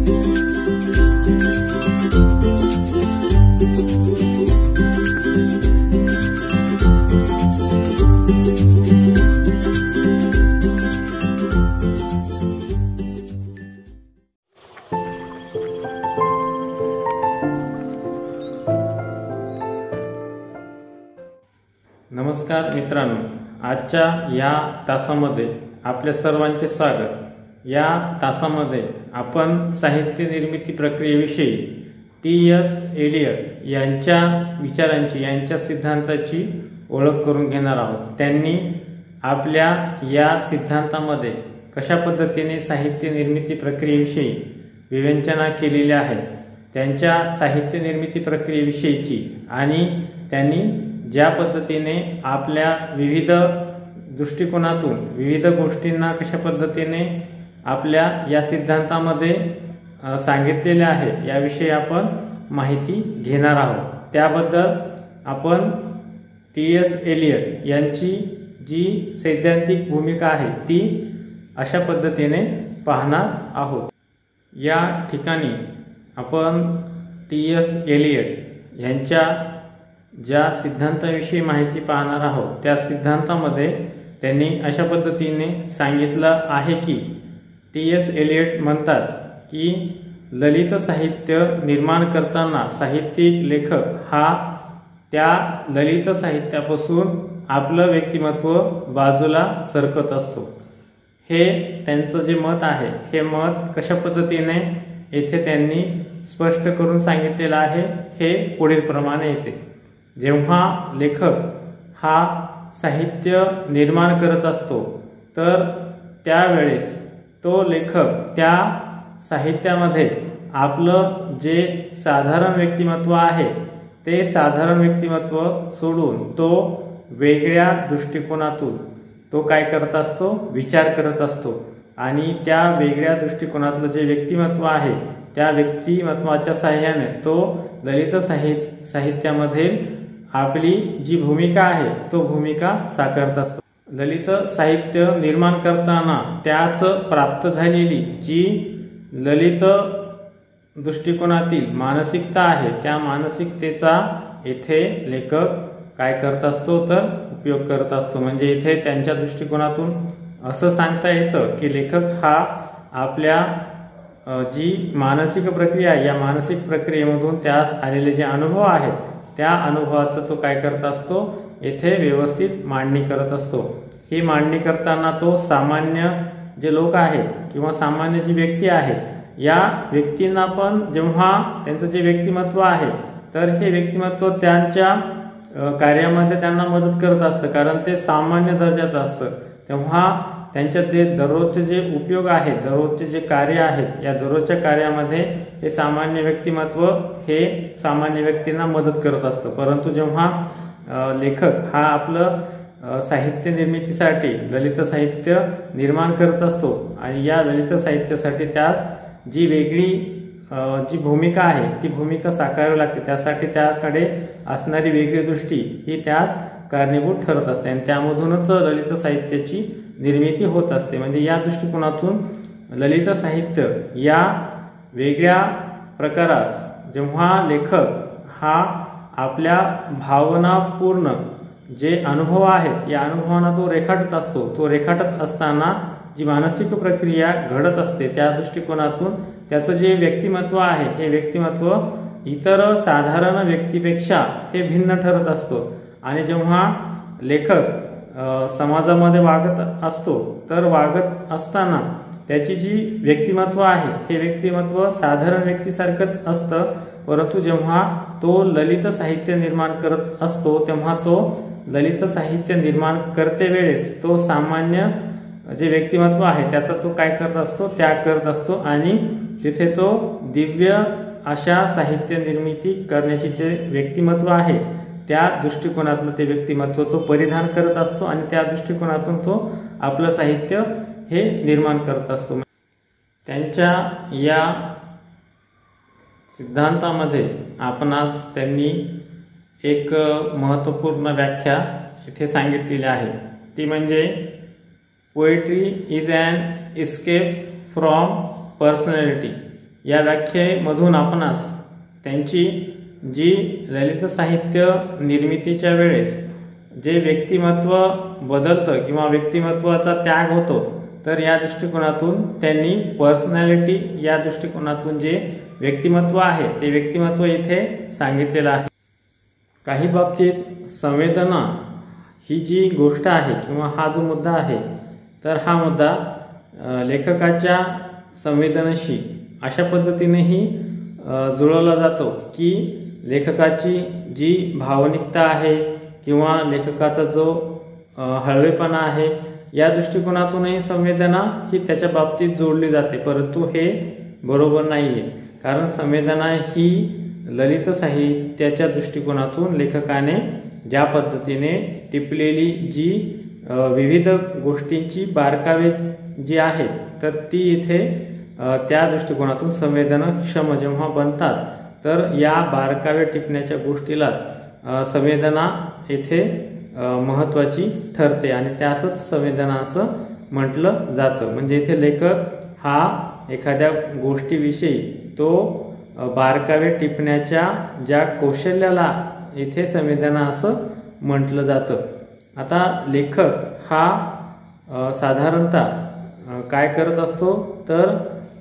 नमस्कार मित्रांनो, आजच्या या तासामध्ये आपल्या सर्वांचे स्वागत। या तासामध्ये आपण साहित्य निर्मिती प्रक्रियेविषयी टी.एस. एलियट यांच्या विचारांची, यांच्या सिद्धांताची ओळख करून घेणार आहोत। त्यांनी आपल्या या सिद्धांतामध्ये कशा पद्धतीने साहित्य निर्मिती प्रक्रियेविषयी विवेचना केलेली आहे, त्यांच्या साहित्य निर्मिती प्रक्रियेविषयीची आणि त्यांनी ज्या पद्धतीने आपल्या विविध दृष्टिकोनातून विविध गोष्टींना कशा पद्धतीने आपल्या या सिद्धांतामध्ये सांगितलेले आहे याविषयी आपण माहिती घेणार आहोत। त्याबद्दल आपण टी.एस. एलियट यांची जी सैद्धांतिक भूमिका आहे ती अशा पद्धतीने पाहणार आहोत। या ठिकाणी आपण टी.एस. एलियट यांच्या ज्या सिद्धांताविषयी माहिती पाहणार आहोत त्या सिद्धांतामध्ये त्यांनी अशा पद्धतीने सांगितलं आहे की टी.एस. एलियट म्हणतात की ललित साहित्य निर्माण करताना साहित्यिक लेखक हा त्या ललित साहित्यापासून आपलं व्यक्तिमत्व बाजूला सरकत असतो। हे त्यांचं जे मत आहे हे मत कशा पद्धतीने येथे त्यांनी स्पष्ट करून सांगितलेलं आहे हे पुढील प्रमाणे येते। जेव्हा लेखक हा साहित्य निर्माण करत असतो तर त्यावेळेस तो लेखक त्या साहित्यामध्ये आपलं जे साधारण व्यक्तिमत्व आहे ते साधारण व्यक्तिमत्व सोडून तो वेगळ्या दृष्टिकोनातून तो काय करत असतो, विचार करत असतो आणि त्या वेगळ्या दृष्टिकोनातलं जे व्यक्तिमत्व आहे त्या व्यक्तिमत्वाच्या साहाय्याने तो ललित साहित्यामध्ये आपली जी भूमिका आहे तो भूमिका साकारत असतो। ललित साहित्य निर्माण करताना त्यास प्राप्त झालेली जी ललित दृष्टिकोनातील मानसिकता आहे त्या मानसिकतेचा येथे लेखक काय करत असतो तर उपयोग करत असतो। म्हणजे इथे त्यांच्या दृष्टिकोनातून असं सांगता येतं की लेखक हा आपल्या जी मानसिक प्रक्रिया या मानसिक प्रक्रियेमधून त्यास आलेले जे अनुभव आहेत त्या अनुभवाचं तो काय करत असतो, येथे व्यवस्थित मांडणी करत असतो। ही मांडणी करताना तो सामान्य जे लोक आहेत किंवा सामान्य जी व्यक्ती आहे या व्यक्तींना पण जेव्हा त्यांचं जे व्यक्तिमत्व आहे तर हे व्यक्तिमत्व त्यांच्या कार्यामध्ये त्यांना मदत करत असतं, कारण ते सामान्य दर्जाचं असतं। तेव्हा त्यांच्या ते दररोजचे जे उपयोग आहेत, दररोजचे जे कार्य आहेत या दररोजच्या कार्यामध्ये हे सामान्य व्यक्तिमत्व हे सामान्य व्यक्तींना मदत करत असतं। परंतु जेव्हा लेखक हा आपलं साहित्य निर्मितीसाठी ललित साहित्य निर्माण करत असतो आणि या ललित साहित्यासाठी त्यास जी वेगळी जी भूमिका आहे ती भूमिका साकारावी लागते, त्यासाठी त्याकडे असणारी वेगळी दृष्टी ही त्यास कारणीभूत ठरत असते आणि त्यामधूनच ललित साहित्याची निर्मिती होत असते। म्हणजे या दृष्टिकोनातून ललित साहित्य या वेगळ्या प्रकारास जेव्हा लेखक हा आपल्या भावनापूर्ण जे अनुभव आहेत या अनुभवांना तो रेखाटत असतो, तो रेखाटत असताना जी मानसिक प्रक्रिया घडत असते त्या दृष्टिकोनातून त्याचं जे व्यक्तिमत्व आहे हे व्यक्तिमत्व इतर साधारण व्यक्तीपेक्षा हे भिन्न ठरत असतो। आणि जेव्हा लेखक समाजामध्ये वागत असतो तर वागत असताना त्याची जी व्यक्तिमत्व आहे हे व्यक्तिमत्व साधारण व्यक्तीसारखंच असतं, परंतु जेव्हा तो ललित साहित्य निर्माण करत असतो तेव्हा तो ललित साहित्य निर्माण करते वेळेस तो सामान्य जे व्यक्तिमत्व आहे त्याचा तो काय करत असतो, त्याग करत असतो आणि तिथे तो दिव्य अशा साहित्य निर्मिती करण्याची जे व्यक्तिमत्व आहे त्या दृष्टिकोनातलं ते व्यक्तिमत्व तो परिधान करत असतो आणि त्या दृष्टिकोनातून तो आपलं साहित्य हे निर्माण करत असतो। त्यांच्या या सिद्धांतामध्ये आपणास त्यांनी एक महत्त्वपूर्ण व्याख्या इथे सांगितलेली आहे, ती म्हणजे poetry is an escape from personality. या व्याख्येमधून आपणास त्यांची जी ललित साहित्य निर्मितीच्या वेळेस जे व्यक्तिमत्व बदलतं किंवा व्यक्तिमत्वाचा त्याग होतो, तर या दृष्टिकोनातून त्यांनी पर्सनॅलिटी या दृष्टिकोनातून जे व्यक्तिमत्व आहे ते व्यक्तिमत्व इथे सांगितलेलं आहे. काही बाबतीत संवेदना ही जी गोष्ट आहे किंवा हा जो मुद्दा आहे, तर हा मुद्दा लेखकाच्या संवेदनेशी अशा पद्धतीनेही जुळवला जातो की लेखकाची जी भावनिकता आहे किंवा लेखकाचा जो हळवेपणा आहे या दृष्टिकोनातूनही संवेदना ही त्याच्या बाबतीत जोडली जाते, परंतु हे बरोबर नाहीये. कारण संवेदना ही ललित साहित्याच्या दृष्टिकोनातून लेखकाने ज्या पद्धतीने टिपलेली जी विविध गोष्टींची बारकावे जी आहेत, तर ती इथे त्या दृष्टिकोनातून संवेदनाक्षम जेव्हा बनतात, तर या बारकावे टिपण्याच्या गोष्टीलाच संवेदना येथे महत्वाची ठरते आणि त्यासच संवेदना असं म्हटलं जातं. म्हणजे इथे लेखक हा एखाद्या गोष्टीविषयी तो बारकावे टिपण्याच्या ज्या कौशल्याला इथे संवेदना असं म्हटलं जातं. आता लेखक हा साधारणतः काय करत असतो, तर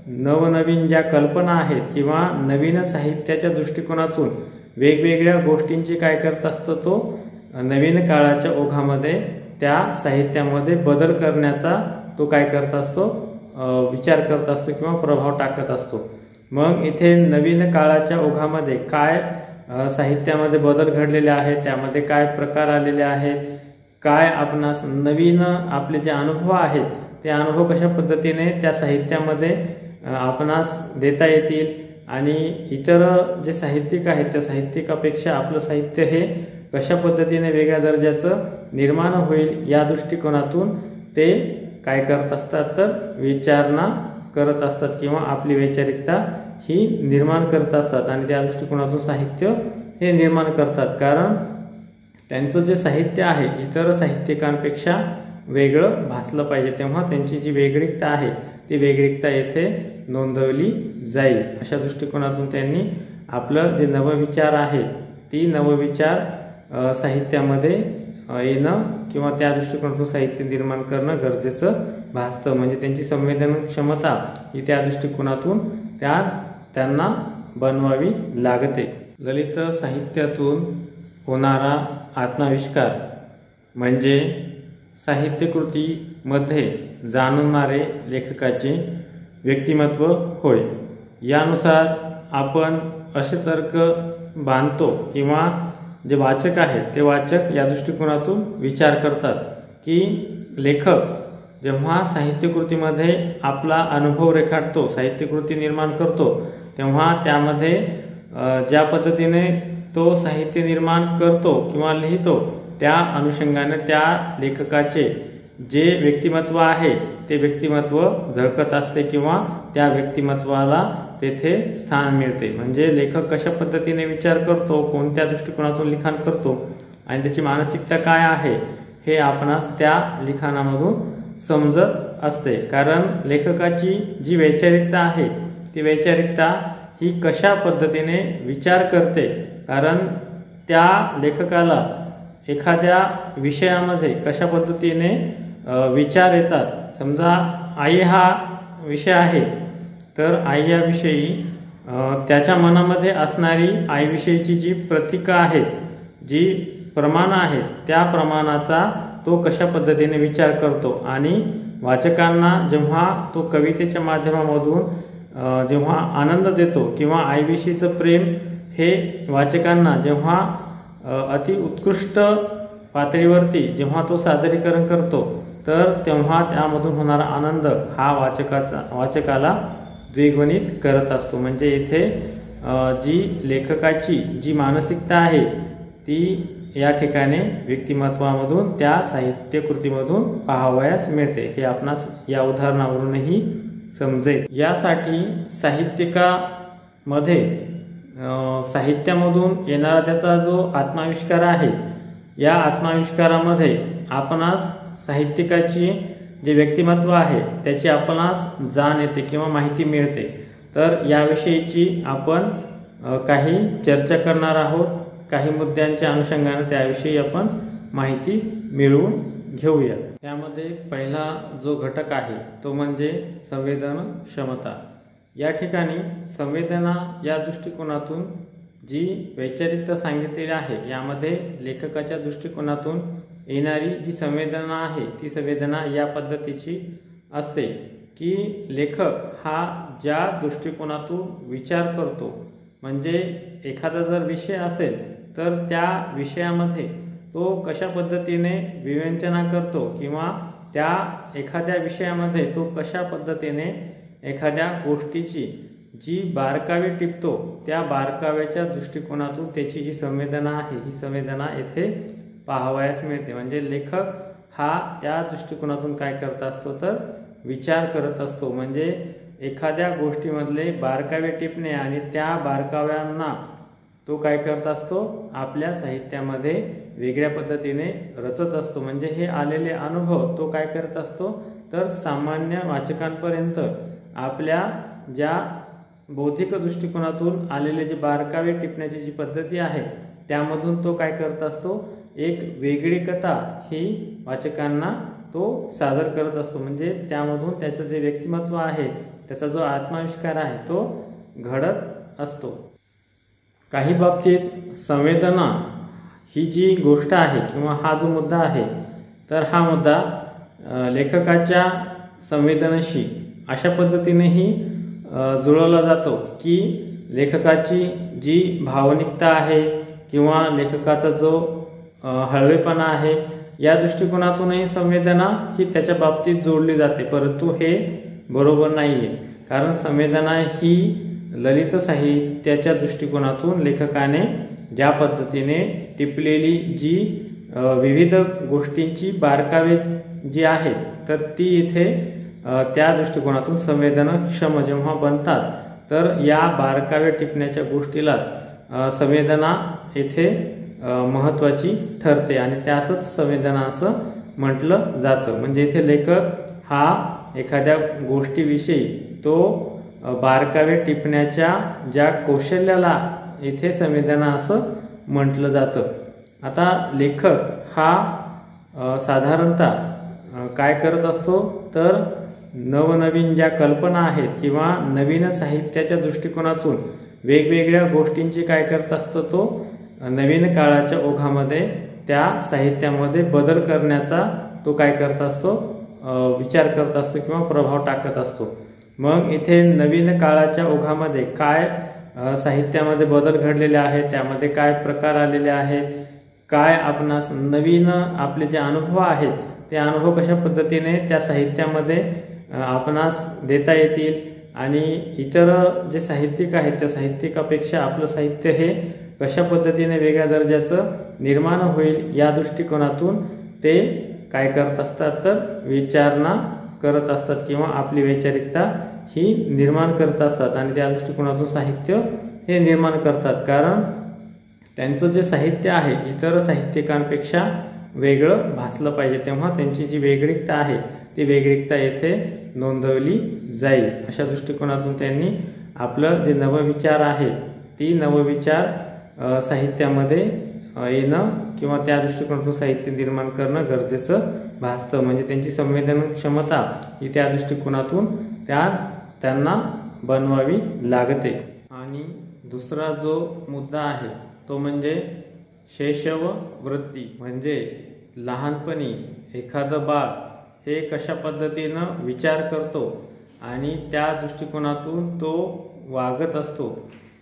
नवनवीन ज्या कल्पना आहेत किंवा नवीन साहित्याच्या दृष्टिकोनातून वेगवेगळ्या गोष्टींची काय करत असतो, तो नवीन काळाच्या ओघामध्ये त्या साहित्यामध्ये बदल करण्याचा तो काय करत असतो, विचार करत असतो किंवा प्रभाव टाकत असतो. मग इथे नवीन काळाच्या ओघामध्ये काय साहित्यामध्ये बदल घडलेले आहेत, त्यामध्ये काय प्रकार आलेले आहेत, काय आपणास नवीन आपले जे अनुभव आहेत ते अनुभव कशा पद्धतीने त्या साहित्यामध्ये आपणास देता येतील आणि इतर जे साहित्यिक आहेत त्या साहित्यिकापेक्षा आपलं साहित्य हे कशा पद्धतीने वेगळ्या दर्जाचं निर्माण होईल या दृष्टिकोनातून ते काय करत असतात, तर विचारणा करत असतात किंवा आपली वैचारिकता ही निर्माण करत असतात आणि त्या दृष्टिकोनातून साहित्य हे निर्माण करतात. कारण त्यांचं जे साहित्य आहे इतर साहित्यिकांपेक्षा वेगळं भासलं पाहिजे, तेव्हा त्यांची जी वेगळीकता आहे ती वेगळीकता येथे नोंदवली जाईल. अशा दृष्टिकोनातून त्यांनी आपलं जे नवविचार आहे ती नवविचार साहित्यामध्ये येणं किंवा त्या दृष्टिकोनातून साहित्य निर्माण करणं गरजेचं भासतं. म्हणजे त्यांची संवेदन क्षमता ही त्या दृष्टिकोनातून त्यांना बनवावी लागते. ललित साहित्यातून होणारा आत्माविष्कार म्हणजे साहित्यकृतीमध्ये जाणवणारे लेखकाचे व्यक्तिमत्व होय. यानुसार आपण असे तर्क बांधतो किंवा जे वाचक आहेत ते वाचक या दृष्टिकोनातून विचार करतात की लेखक जेव्हा साहित्यकृतीमध्ये आपला अनुभव रेखाटतो, साहित्यकृती निर्माण करतो, तेव्हा त्यामध्ये ज्या पद्धतीने तो साहित्य निर्माण करतो किंवा लिहितो त्या अनुषंगाने त्या लेखकाचे जे व्यक्तिमत्व आहे ते व्यक्तिमत्व झळकत असते किंवा त्या व्यक्तिमत्वाला तेथे स्थान मिळते. म्हणजे लेखक कशा पद्धतीने विचार करतो, कोणत्या दृष्टिकोनातून लिखाण करतो आणि त्याची मानसिकता काय आहे हे आपणास त्या लिखाणामधून समजत असते. कारण लेखकाची जी वैचारिकता आहे ती वैचारिकता ही कशा पद्धतीने विचार करते, कारण त्या लेखकाला एखाद्या विषयामध्ये कशा पद्धतीने विचार येतात. समजा आई हा विषय आहे, तर आई या विषयी त्याच्या मनामध्ये असणारी आईविषयीची जी प्रतिका आहेत, जी प्रमाणं आहेत, त्या प्रमाणाचा तो कशा पद्धतीने विचार करतो आणि वाचकांना जेव्हा तो कवितेच्या माध्यमामधून जेव्हा आनंद देतो किंवा आईविषयीचं प्रेम हे वाचकांना जेव्हा अति उत्कृष्ट पातळीवरती जेव्हा तो सादरीकरण करतो, तर तेव्हा त्यामधून होणारा आनंद हा वाचकाला द्विगुणित करत असतो. म्हणजे इथे जी लेखकाची जी मानसिकता आहे ती या ठिकाणी व्यक्तिमत्वामधून त्या साहित्यकृतीमधून पाहावयास मिळते. हे आपणास या उदाहरणावरूनही समजेल. यासाठी साहित्यिकामध्ये साहित्यामधून येणारा त्याचा जो आत्माविष्कार आहे, या आत्माविष्कारामध्ये आपणास साहित्यिकाची जे व्यक्तिमत्व आहे त्याची आपणास जाण येते किंवा माहिती मिळते. तर याविषयीची आपण काही चर्चा करणार आहोत। काही मुद्द्यांच्या अनुषंगाने त्याविषयी आपण माहिती मिळवून घेऊया। त्यामध्ये पहिला जो घटक आहे तो म्हणजे संवेदन क्षमता। या ठिकाणी संवेदना या दृष्टिकोनातून जी वैचारिकता सांगितलेली आहे, यामध्ये लेखकाच्या दृष्टिकोनातून येणारी जी संवेदना आहे ती संवेदना या पद्धतीची असते की लेखक हा ज्या दृष्टिकोनातून विचार करतो, म्हणजे एखादा जर विषय असेल तर त्या विषयामध्ये तो कशा पद्धतीने विवेचना करतो किंवा त्या एखाद्या विषयामध्ये तो कशा पद्धतीने एखाद्या गोष्टीची जी बारकावे टिपतो, त्या बारकाव्याच्या दृष्टिकोनातून त्याची जी संवेदना आहे ही संवेदना येथे पाहावयास मिळते। म्हणजे लेखक हा त्या दृष्टिकोनातून काय करत असतो तर विचार करत असतो। म्हणजे एखाद्या गोष्टीमधले बारकावे टिपणे आणि त्या बारकाव्यांना तो काय करत असतो, आपल्या साहित्यामध्ये वेगळ्या पद्धतीने रचत असतो। म्हणजे हे आलेले अनुभव तो काय करत असतो तर सामान्य वाचकांपर्यंत आपल्या ज्या बौद्धिक दृष्टिकोनातून आलेले जे बारकावे टिपण्याची जी पद्धती आहे त्यामधून तो काय करत असतो, एक वेगळी कथा ही वाचकांना तो सादर करत असतो। म्हणजे त्यामधून त्याचं जे व्यक्तिमत्व आहे, त्याचा जो आत्माविष्कार आहे तो घडत असतो। काही बाबतीत संवेदना ही जी गोष्ट आहे किंवा हा जो मुद्दा आहे तर हा मुद्दा लेखकाच्या संवेदनेशी अशा पद्धतीनेही जुळवला जातो की लेखकाची जी भावनिकता आहे किंवा लेखकाचा जो हळवेपणा आहे या दृष्टिकोनातूनही संवेदना ही त्याच्या बाबतीत जोडली जाते। परंतु हे बरोबर नाहीये, कारण संवेदना ही ललित साहित्याच्या दृष्टिकोनातून लेखकाने ज्या पद्धतीने टिपलेली जी विविध गोष्टींची बारकावे जी आहेत तर ती इथे त्या दृष्टिकोनातून संवेदनक्षम जेव्हा बनतात तर या बारकावे टिपण्याच्या गोष्टीला संवेदना येथे महत्त्वाची ठरते आणि त्यासच संवेदना असं म्हटलं जातं। म्हणजे इथे लेखक हा एखाद्या गोष्टीविषयी तो बारकावे टिपण्याच्या ज्या कौशल्याला इथे संवेदना असं म्हटलं जातं। आता लेखक हा साधारणतः काय करत असतो तर नवनवीन ज्या कल्पना आहेत किंवा नवीन साहित्याच्या दृष्टिकोनातून वेगवेगळ्या गोष्टींची काय करत असतो, तो नवीन काळाच्या ओघामध्ये त्या साहित्यामध्ये बदल करण्याचा तो काय करत असतो, विचार करत असतो किंवा प्रभाव टाकत असतो। मग इथे नवीन काळाच्या ओघामध्ये काय साहित्यामध्ये बदल घडलेले आहेत, त्यामध्ये काय प्रकार आलेले आहेत, काय आपणास नवीन आपले जे अनुभव आहेत ते अनुभव कशा पद्धतीने त्या साहित्यामध्ये आपणास देता येतील आणि इतर जे साहित्यिक आहेत त्या साहित्यिकापेक्षा आपलं साहित्य हे कशा पद्धतीने वेगळ्या दर्जाचं निर्माण होईल या दृष्टिकोनातून ते काय करत असतात तर विचारणा करत असतात किंवा आपली वैचारिकता ही निर्माण करत असतात आणि त्या दृष्टिकोनातून साहित्य हे निर्माण करतात। कारण त्यांचं जे साहित्य आहे इतर साहित्यिकांपेक्षा वेगळं भासलं पाहिजे, तेव्हा त्यांची जी वेगळीकता आहे ती वेगळीकता येथे नोंदवली जाईल। अशा दृष्टिकोनातून त्यांनी आपलं जे नवविचार आहे ती नवविचार साहित्यामध्ये येणं किंवा त्या दृष्टिकोनातून साहित्य निर्माण करणं गरजेचं भासतं। म्हणजे त्यांची संवेदन क्षमता ही त्या दृष्टिकोनातून त्यांना बनवावी लागते। आणि दुसरा जो मुद्दा आहे तो म्हणजे शैशव वृत्ती। म्हणजे लहानपणी एखादं बाळ हे कशा पद्धतीनं विचार करतो आणि त्या दृष्टिकोनातून तो वागत असतो।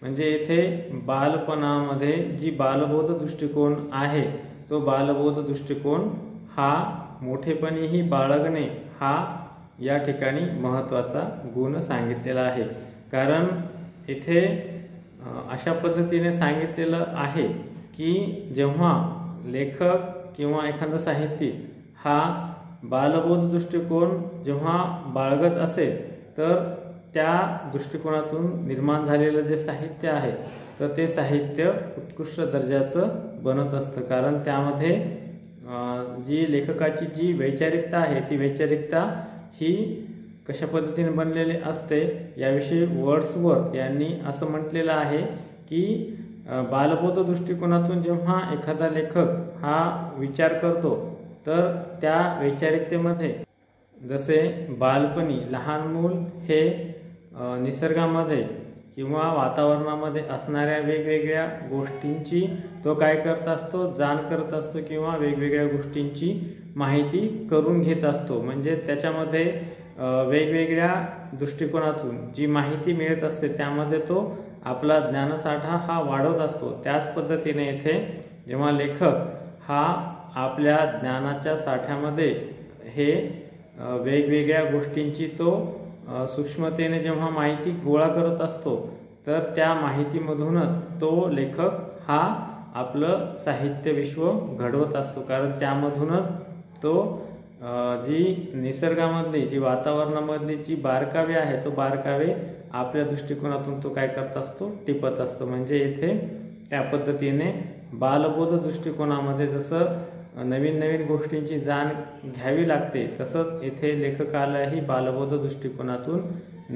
म्हणजे येथे बालपणामध्ये जी बालबोध दृष्टिकोन आहे तो बालबोध दृष्टिकोन हा मोठेपणीही बाळगणे हा या ठिकाणी महत्त्वाचा गुण सांगितलेला आहे। कारण इथे अशा पद्धतीने सांगितलेलं आहे की जेव्हा लेखक किंवा एखादा साहित्यिक हा बालबोध दृष्टिकोन जेव्हा बाळगत असेल तर त्या दृष्टिकोनातून निर्माण झालेलं जे साहित्य आहे तर ते साहित्य उत्कृष्ट दर्जाचं बनत असतं। कारण त्यामध्ये जी लेखकाची जी वैचारिकता आहे ती वैचारिकता ही कशा पद्धतीने बनलेले असते याविषयी वर्ड्सवर्थ यांनी असं म्हटलेलं आहे की बालबोध दृष्टिकोनातून जेव्हा एखादा लेखक हा विचार करतो तर त्या वैचारिकतेमध्ये जसे बालपणी लहान मूल हे निसर्गामध्ये किंवा वातावरणामध्ये असणाऱ्या वेगवेगळ्या गोष्टींची तो काय करत असतो, जाण करत असतो किंवा वेगवेगळ्या गोष्टींची माहिती करून घेत असतो. म्हणजे त्याच्यामध्ये वेगवेगळ्या दृष्टिकोनातून जी माहिती मिळत असते त्यामध्ये तो आपला ज्ञानसाठा हा वाढवत असतो. त्याच पद्धतीने इथे जेव्हा लेखक हा आपल्या ज्ञानाच्या साठ्यामध्ये हे वेगवेगळ्या गोष्टींची तो सूक्ष्मतेने जेव्हा माहिती गोळा करत असतो तर त्या माहितीमधूनच तो लेखक हा आपलं साहित्य विश्व घडवत असतो. कारण त्यामधूनच तो जी निसर्गामधली जी वातावरणामधली जी बारकावे आहे तो बारकावे आपल्या दृष्टिकोनातून तो काय करत असतो, टिपत असतो. म्हणजे इथे त्या पद्धतीने बालबोध दृष्टिकोनामध्ये जसं नवीन नवीन गोष्टींची जाण घ्यावी लागते तसंच येथे लेखकालाही बालबोध दृष्टिकोनातून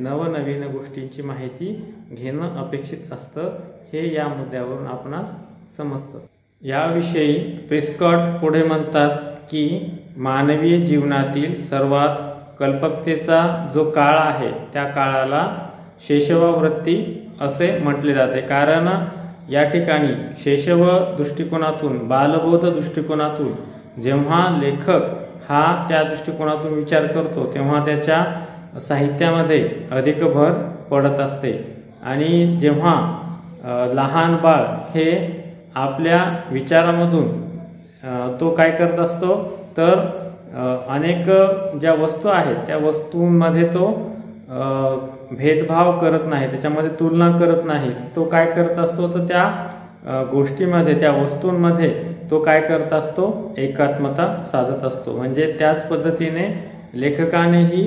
नवनवीन गोष्टींची माहिती घेणं अपेक्षित असतं. हे या मुद्द्यावरून आपणास समजतं. याविषयी प्रेस्कॉट पुढे म्हणतात की मानवीय जीवनातील सर्वात कल्पकतेचा जो काळ आहे त्या काळाला शैशवावृत्ती असे म्हटले जाते. कारण या ठिकाणी शैशव दृष्टिकोनातून बालबोध दृष्टिकोनातून जेव्हा लेखक हा त्या दृष्टिकोनातून विचार करतो तेव्हा त्याच्या साहित्यामध्ये अधिक भर पडत असते. आणि जेव्हा लहान बाळ हे आपल्या विचारामधून तो काय करत असतो तर अनेक ज्या वस्तू आहेत त्या वस्तूंमध्ये तो भेदभाव करत नाही, त्याच्यामध्ये तुलना करत नाही. तो काय करत असतो तर त्या गोष्टीमध्ये त्या वस्तूंमध्ये तो काय करत असतो, एकात्मता साधत असतो. म्हणजे त्याच पद्धतीने लेखकानेही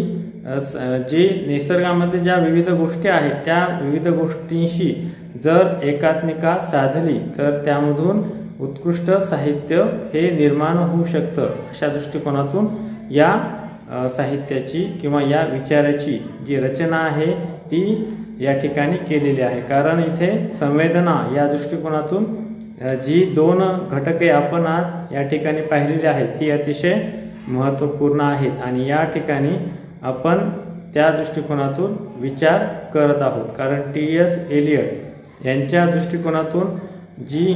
जी निसर्गामध्ये ज्या विविध गोष्टी आहेत त्या विविध गोष्टींशी जर एकात्मिका साधली तर त्यामधून उत्कृष्ट साहित्य हे निर्माण होऊ शकतं. अशा दृष्टिकोनातून या साहित्याची किंवा या विचाराची जी रचना आहे ती या ठिकाणी केलेली आहे. कारण इथे संवेदना या दृष्टिकोनातून जी दोन घटके आपण आज या ठिकाणी पाहिलेली आहेत ती अतिशय महत्त्वपूर्ण आहेत आणि या ठिकाणी आपण त्या दृष्टिकोनातून विचार करत आहोत. कारण T.S. एलियट यांच्या दृष्टिकोनातून जी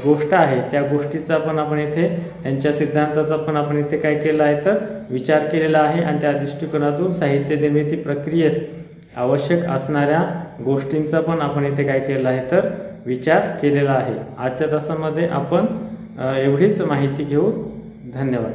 गोष्ट आहे त्या गोष्टीचा पण आपण इथे यांच्या सिद्धांताचा पण आपण इथे काय केला आहे तर विचार केलेला आहे आणि त्या दृष्टिकोनातून साहित्य निर्मिती प्रक्रियेस आवश्यक असणाऱ्या गोष्टींचा पण आपण इथे काय केला आहे तर विचार केलेला आहे. आजच्या तासामध्ये आपण एवढीच माहिती घेऊ. धन्यवाद.